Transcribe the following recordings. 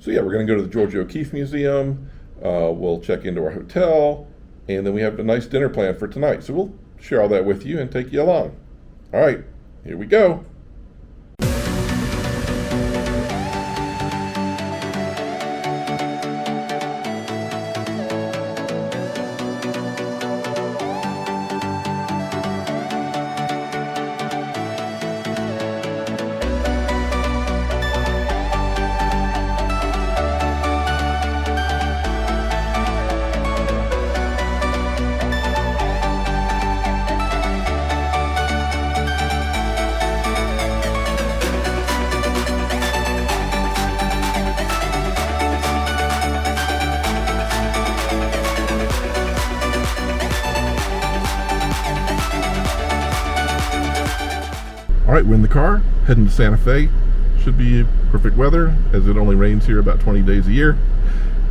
So yeah, we're going to go to the Georgia O'Keeffe Museum. We'll check into our hotel, and then we have a nice dinner plan for tonight. So we'll share all that with you and take you along. All right, here we go. All right, we're in the car, heading to Santa Fe. Should be perfect weather, as it only rains here about 20 days a year.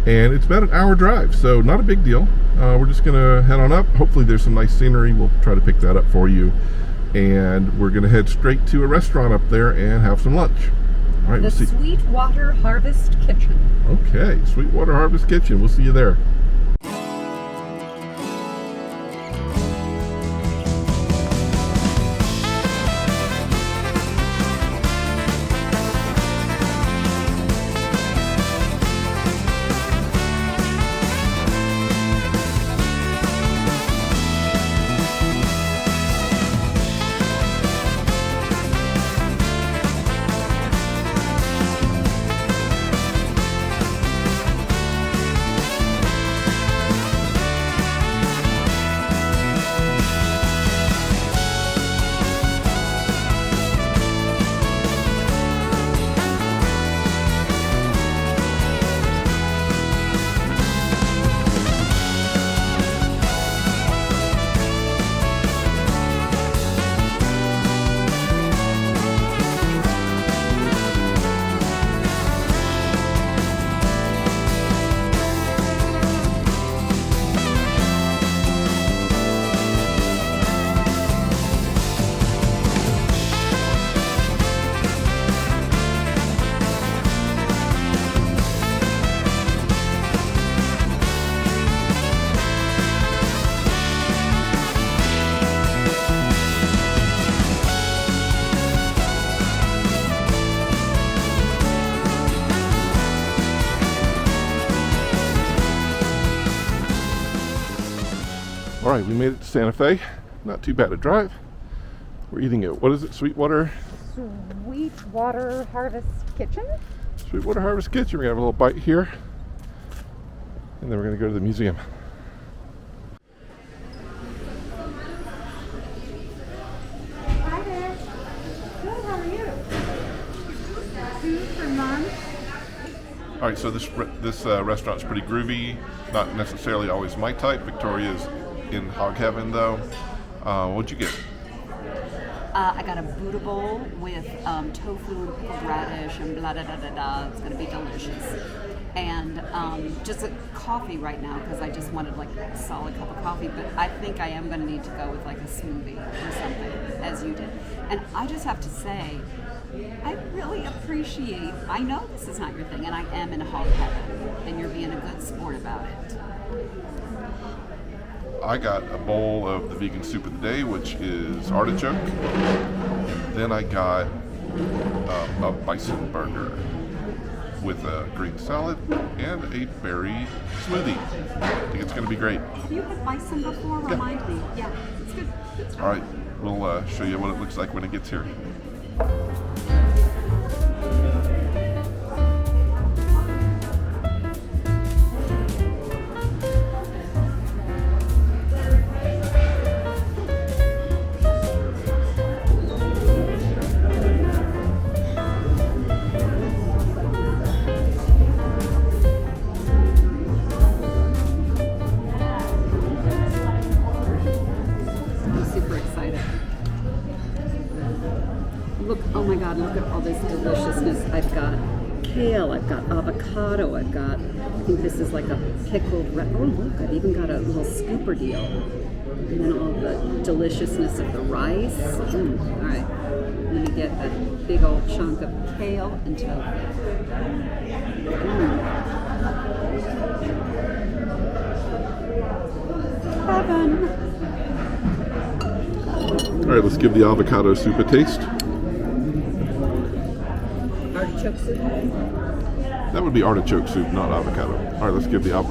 And it's about an hour drive, so not a big deal. We're just gonna head on up. Hopefully there's some nice scenery. We'll try to pick that up for you. And we're gonna head straight to a restaurant up there and have some lunch. All right, the Sweetwater Harvest Kitchen. Okay, Sweetwater Harvest Kitchen. We'll see you there. All right, we made it to Santa Fe. Not too bad a drive. We're eating at, what is it, Sweetwater Harvest Kitchen? Sweetwater Harvest Kitchen. We're gonna have a little bite here, and then we're gonna go to the museum. Hi there. Good, how are you? Food for lunch. All right, so this restaurant's pretty groovy. Not necessarily always my type. Victoria's in hog heaven, though. What'd you get? I got a Buddha bowl with tofu and pickled radish and blah da da da da. It's gonna be delicious. And just a coffee right now because I just wanted like a solid cup of coffee. But I think I am gonna need to go with like a smoothie or something, as you did. And I just have to say, I really appreciate. I know this is not your thing, and I am in hog heaven, and you're being a good sport about it. I got a bowl of the vegan soup of the day, which is artichoke, and then I got a bison burger with a green salad and a berry smoothie. I think it's going to be great. Have you had bison before? Remind me. Yeah, it's good. Good stuff. All right, we'll show you what it looks like when it gets here. Oh my God, look at all this deliciousness. I've got kale, I've got avocado, I've got, I think this is like a pickled, oh look, I've even got a little scooper deal. And then all the deliciousness of the rice. All right, I'm gonna get a big old chunk of kale and tofu. give the avocado soup a taste. Artichoke soup. That would be artichoke soup, not avocado. All right, let's give the I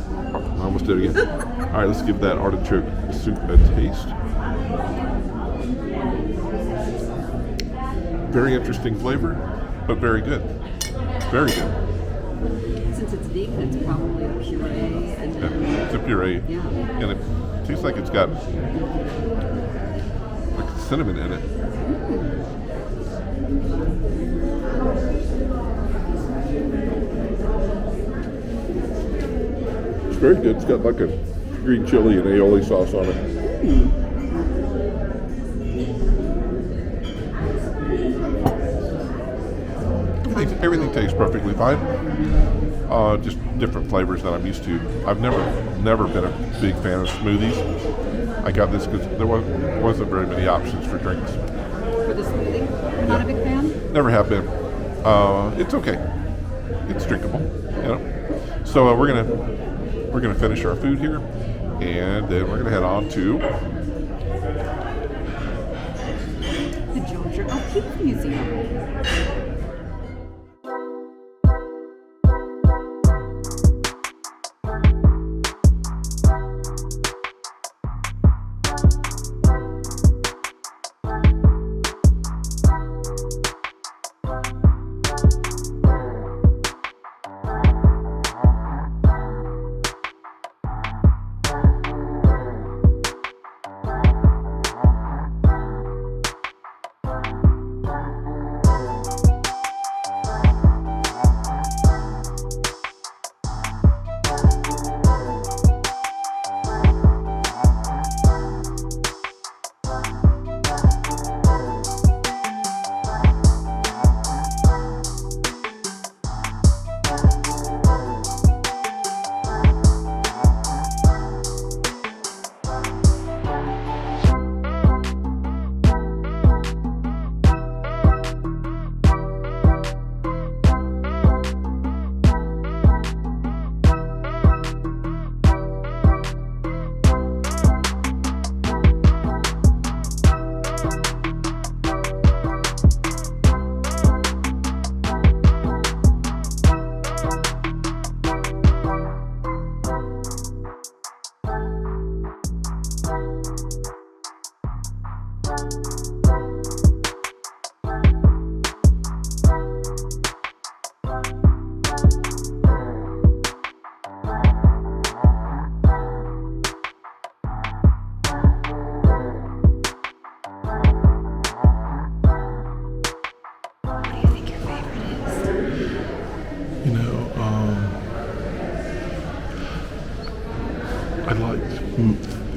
almost did it again. All right, let's give that artichoke soup a taste. Very interesting flavor, but very good. Very good. Since it's vegan, it's probably a puree. And Yeah, it's a puree. Yeah. And it tastes like it's got like cinnamon in it. It's very good. It's got like a green chili and aioli sauce on it. Everything tastes perfectly fine. Just different flavors that I'm used to. I've never been a big fan of smoothies. I got this because there wasn't very many options for drinks. For the smoothie? Not a big fan? Never have been. It's okay. It's drinkable, you know. So we're gonna finish our food here, and then we're gonna head on to The Georgia O'Keeffe Musuem.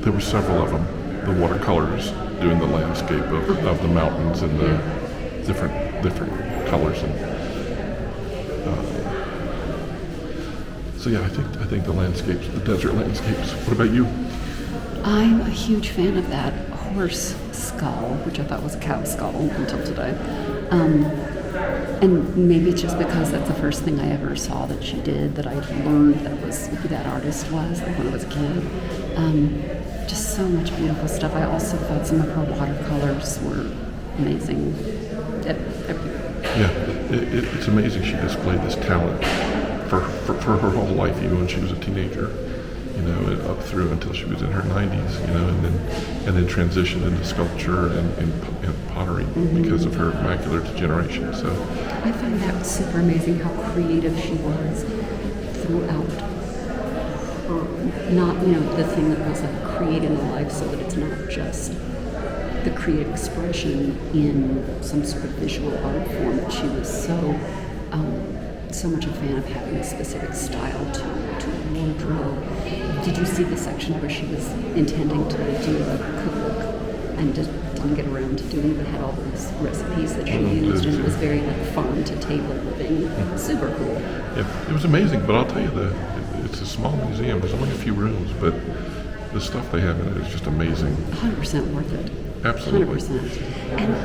There were several of them. The watercolors doing the landscape of the mountains and the different colors and so yeah, I think the landscapes, the desert landscapes. What about you? I'm a huge fan of that horse skull, which I thought was a cow skull until today. And maybe it's just because that's the first thing I ever saw that she did, that I learned that was who that artist was, like when I was a kid. Just so much beautiful stuff. I also thought some of her watercolors were amazing. Yeah, it's amazing she displayed this talent for her whole life, even when she was a teenager. You know, up through until she was in her 90s. You know, and then transitioned into sculpture and pottery because of her macular degeneration. So I found that super amazing how creative she was throughout her, not, the thing that was like creating a life, so that it's not just the creative expression in some sort of visual art form, but she was so much a fan of having a specific style to a wardrobe. Did you see the section where she was intending to do a cookbook and just didn't get around to doing it, but had all those recipes that she used, and it was very like farm to table living, super cool. Yeah, it was amazing, but I'll tell you, it's a small museum. There's only a few rooms, but the stuff they have in it is just amazing. 100% worth it. Absolutely. 100%. And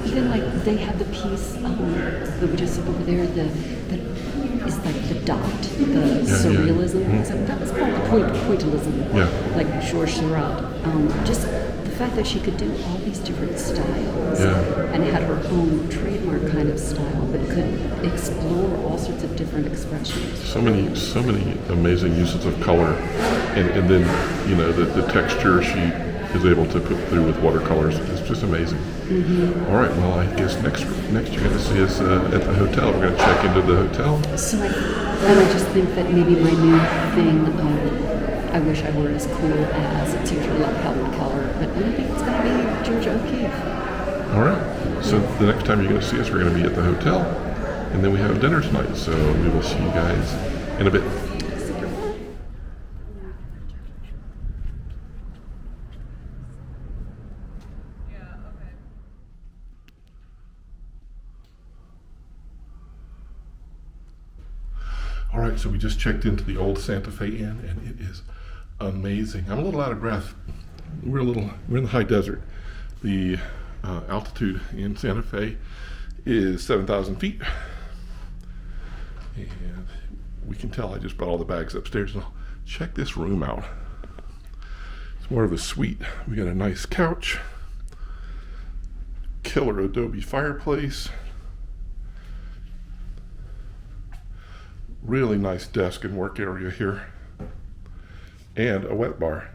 even like they had the piece that we just saw over there, that is like the dot, the surrealism. Yeah. So that was called the pointillism. Yeah. Like Georges Seurat. Just the fact that she could do all these different styles Yeah. and had her own trademark kind of style, but could explore all sorts of different expressions. So many amazing uses of color, and then the texture she is able to put through with watercolors. It's just amazing. All right, well, I guess next you're going to see us at the hotel. We're going to check into the hotel. So I just think that maybe my new thing, I wish I were as cool as, it's usually like Helen Keller, but I think it's going to be Georgia O'Keeffe. All right, so the next time you're going to see us, we're going to be at the hotel, and then we have dinner tonight. So we will see you guys in a bit. All right, so we just checked into the old Santa Fe Inn, and it is amazing. I'm a little out of breath. We're in the high desert. The altitude in Santa Fe is 7,000 feet, and we can tell I just brought all the bags upstairs. Now check this room out. It's more of a suite. We got a nice couch, killer adobe fireplace. Really nice desk and work area here, and a wet bar.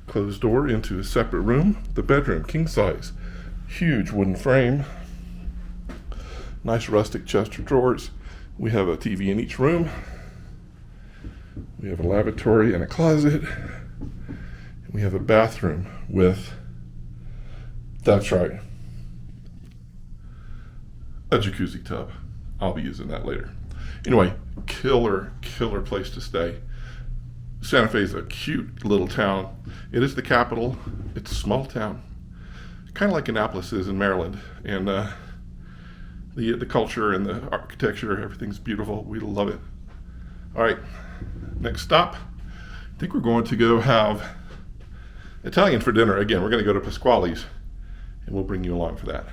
Closed door into a separate room. The bedroom, king size, huge wooden frame, nice rustic chest of drawers. We have a TV in each room. We have a lavatory and a closet. And we have a bathroom with, that's right, a jacuzzi tub. I'll be using that later. Anyway, killer place to stay. Santa Fe is a cute little town. It is the capital. It's a small town, kind of like Annapolis is in Maryland. And the culture and the architecture, everything's beautiful. We love it. All right, next stop. I think we're going to go have Italian for dinner. Again, we're going to go to Pasquale's, and we'll bring you along for that.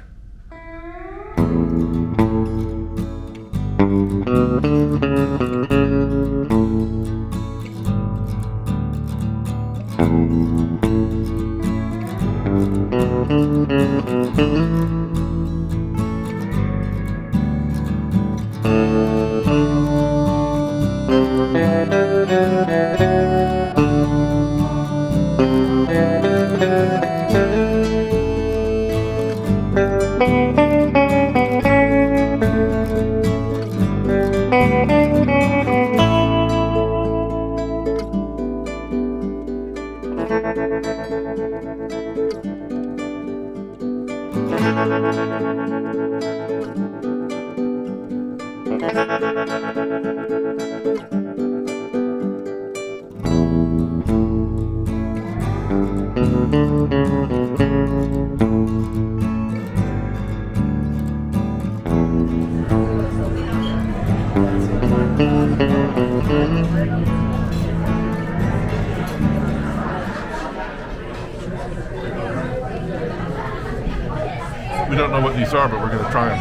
We don't know what these are, but we're going to try them.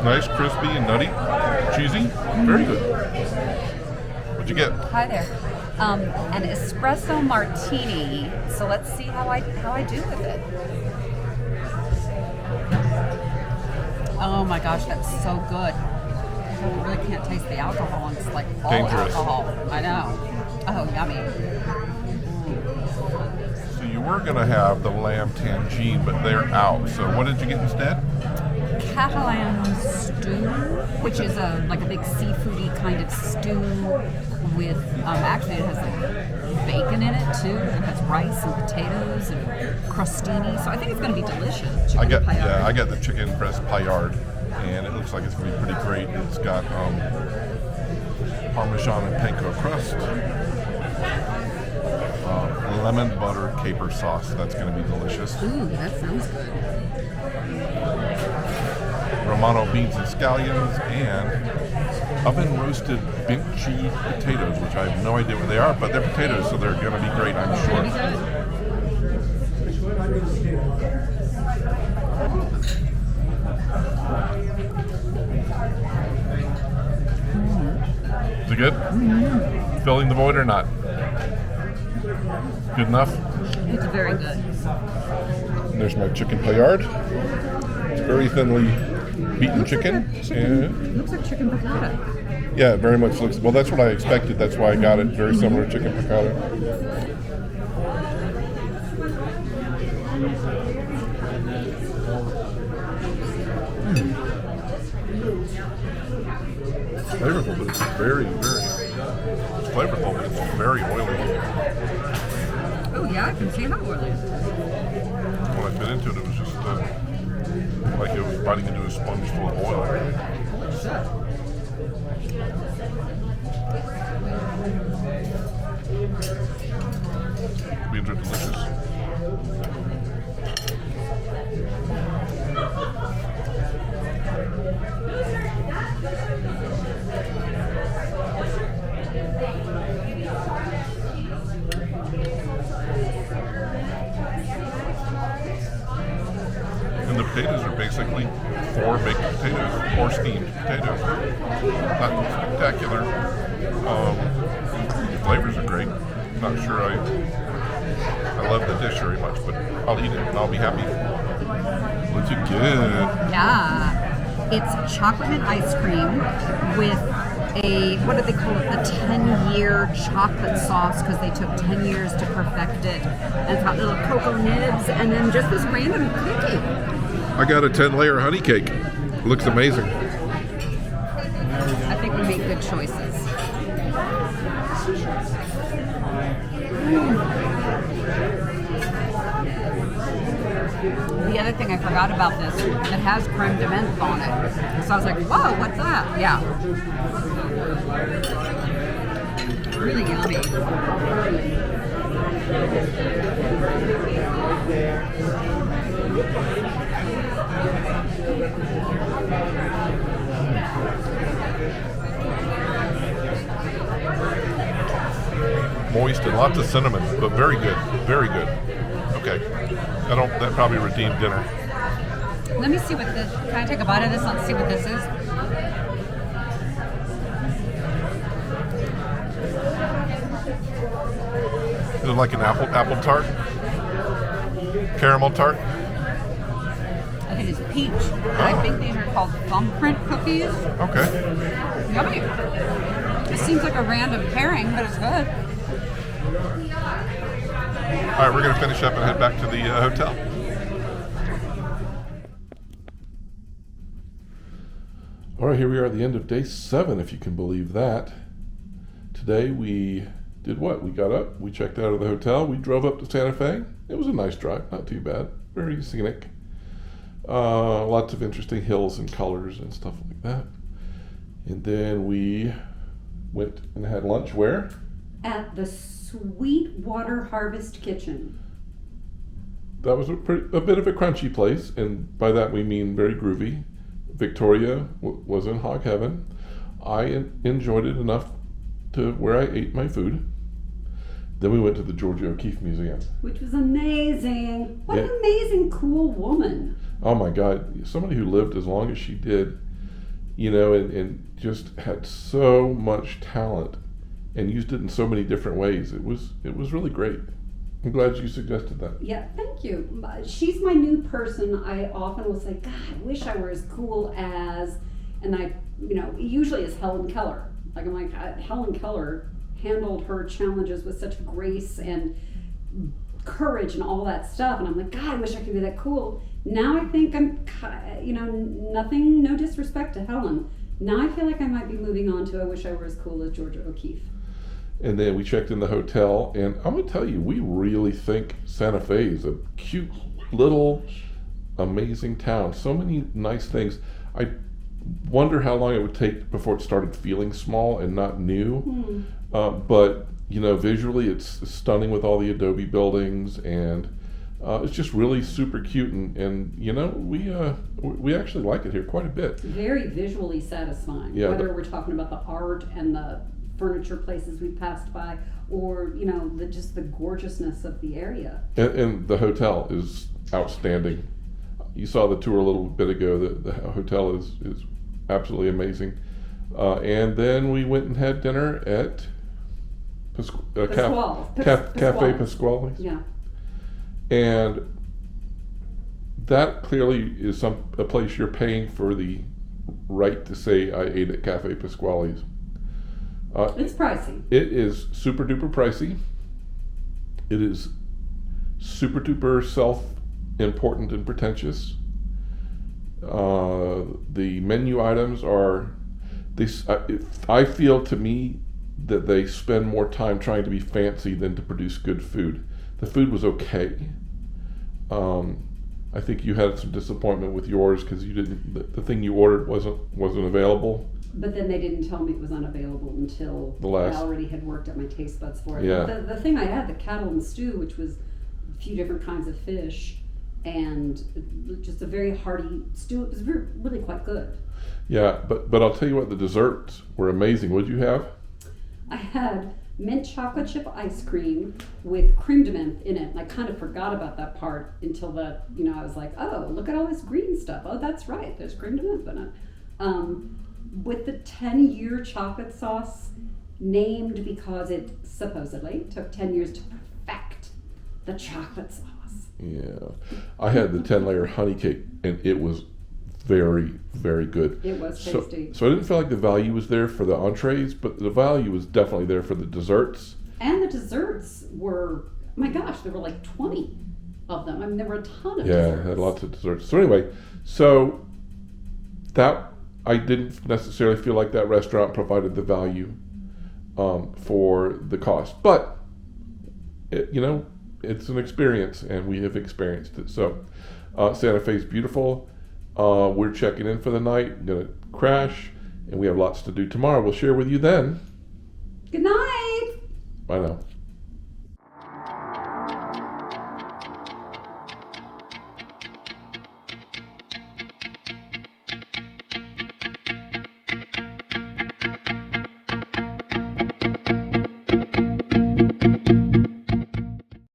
Nice, crispy, and nutty. Cheesy. Very good. What'd you get? Hi there. An espresso martini. So let's see how I do with it. Oh my gosh, that's so good. You really can't taste the alcohol, and it's like all Dangerous. alcohol. I know. Oh, yummy. So you were going to have the lamb tangine, but they're out. So what did you get instead? Catalan stew, which is like a big seafoody kind of stew with, actually it has like bacon in it too. It has rice and potatoes and crostini. So I think it's going to be delicious. I got the chicken breast paillard, and it looks like it's going to be pretty great. It's got Parmesan and panko crust, lemon butter caper sauce. That's going to be delicious. Ooh, that sounds good. Romano beans and scallions, and oven roasted kimchi potatoes, which I have no idea what they are, but they're potatoes, so they're going to be great, I'm sure. Is it good? filling the void or not? Good enough? It's very good. There's my chicken paillard. It's very thinly beaten chicken. Looks like chicken piccata. Yeah, it very much looks, well, that's what I expected. That's why I got it. Very similar to chicken piccata. Flavorful, but it's it's flavorful, but it's very oily. Oh yeah, I can see how oily. When I bit into it, it was just like it was biting into a sponge full of oil. Beans are delicious. And the potatoes are basically 4 baked potatoes or steamed potatoes. Not spectacular. The flavors are great. Not sure I love the dish very much, but I'll eat it and I'll be happy. Looks good. Yeah. It's chocolate mint ice cream with a, what do they call it? The 10-year chocolate sauce, because they took 10 years to perfect it. And it's got little cocoa nibs and then just this random cookie. I got a 10-layer honey cake. Looks amazing. I think we make good choices. The other thing I forgot about this, it has creme de menthe on it. So I was like, whoa, what's that? Yeah. Really yummy. Moist and lots of cinnamon, but very good. Very good. Okay. That probably redeemed dinner. Let me see what this, can I take a bite of this? Let's see what this is. Is it like an apple tart? Caramel tart? I think it's peach. I think these are called thumbprint cookies. Okay. Yummy. It seems like a random pairing, but it's good. All right, we're going to finish up and head back to the hotel. All right, here we are at the end of day 7, if you can believe that. Today we did what? We got up, we checked out of the hotel, we drove up to Santa Fe. It was a nice drive, not too bad, very scenic. Lots of interesting hills and colors and stuff like that. And then we went and had lunch where? At the Sweetwater Harvest Kitchen. That was a bit of a crunchy place, and by that we mean very groovy. Victoria was in hog heaven. I enjoyed it enough to where I ate my food. Then we went to the Georgia O'Keeffe Musuem. Which was amazing. What Yeah. an amazing, cool woman. Oh my God, somebody who lived as long as she did, and just had so much talent and used it in so many different ways. It was really great. I'm glad you suggested that. Yeah, thank you. She's my new person. I often will say, God, I wish I were as cool as, and usually it's Helen Keller. Like I'm like, Helen Keller handled her challenges with such grace and courage and all that stuff. And I'm like, God, I wish I could be that cool. Now I think I'm, no disrespect to Helen. Now I feel like I might be moving on to I wish I were as cool as Georgia O'Keeffe. And then we checked in the hotel, and I'm gonna tell you, we really think Santa Fe is a cute little amazing town. So many nice things. I wonder how long it would take before it started feeling small and not new. But visually it's stunning with all the adobe buildings, and it's just really super cute. And we actually like it here quite a bit. Very visually satisfying. Yeah, Whether we're talking about the art and the furniture places we passed by, or just the gorgeousness of the area. And the hotel is outstanding. You saw the tour a little bit ago. The hotel is absolutely amazing. And then we went and had dinner at Cafe Pasquale. Yeah. And that clearly is a place you're paying for the right to say I ate at Cafe Pasquale's. It's pricey. It is super duper pricey. It is super duper self-important and pretentious. The menu items are, I feel to me that they spend more time trying to be fancy than to produce good food. The food was okay. I think you had some disappointment with yours because you didn't. The thing you ordered wasn't available. But then they didn't tell me it was unavailable until I already had worked at my taste buds for it. Yeah. The thing I had, the cattle and stew, which was a few different kinds of fish and just a very hearty stew. It was really quite good. Yeah, but I'll tell you what, the desserts were amazing. What did you have? I had mint chocolate chip ice cream with creme de menthe in it. And I kind of forgot about that part until I was like, oh, look at all this green stuff. Oh, that's right. There's creme de menthe in it. With the 10-year chocolate sauce, named because it supposedly took 10 years to perfect the chocolate sauce. Yeah. I had the 10-layer honey cake, and it was very, very good. It was tasty. So I didn't feel like the value was there for the entrees, but the value was definitely there for the desserts. And the desserts were, my gosh, there were like 20 of them. I mean, there were a ton of desserts. Yeah, I had lots of desserts. So anyway, that I didn't necessarily feel like that restaurant provided the value for the cost. But, it's an experience, and we have experienced it. So Santa Fe is beautiful. We're checking in for the night, going to crash, and we have lots to do tomorrow. We'll share with you then. Good night. Bye now.